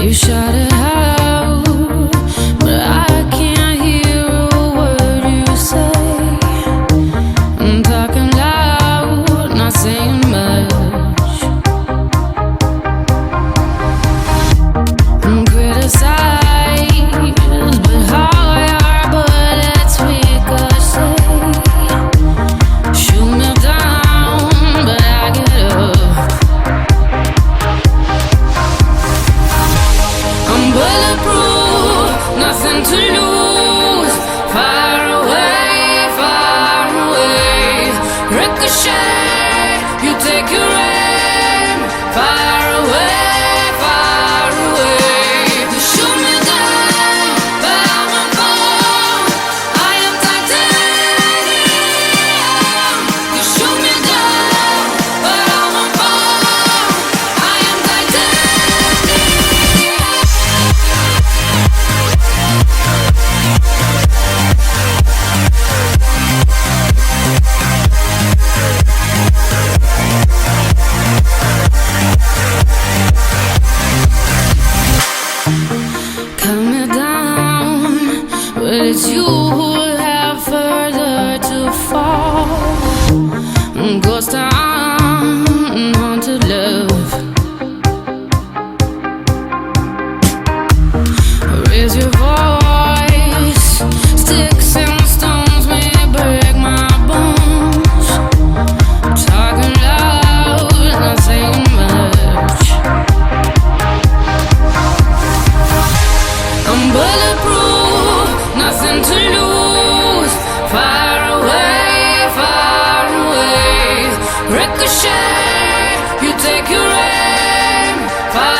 You shout it out, but I can't hear a word you say. I'm talking loud, not saying much. I'm criticized, but how your bullets ricochet. Shoot me down, but I get up. I'm bulletproof, nothing to lose. Far away, ricochet. You take your aim. Far away. You shoot me down, but I won't fall. I am titanium. You shoot me down, but I won't fall. I am titanium. Cut me down, but it's you who have further to fall. Ghost town, haunted love. Raise your voice, sticks and stones may break my bones. Talking loud, not saying much. I'm bulletproof, nothing to lose. Far away, ricochet. You take your aim. Far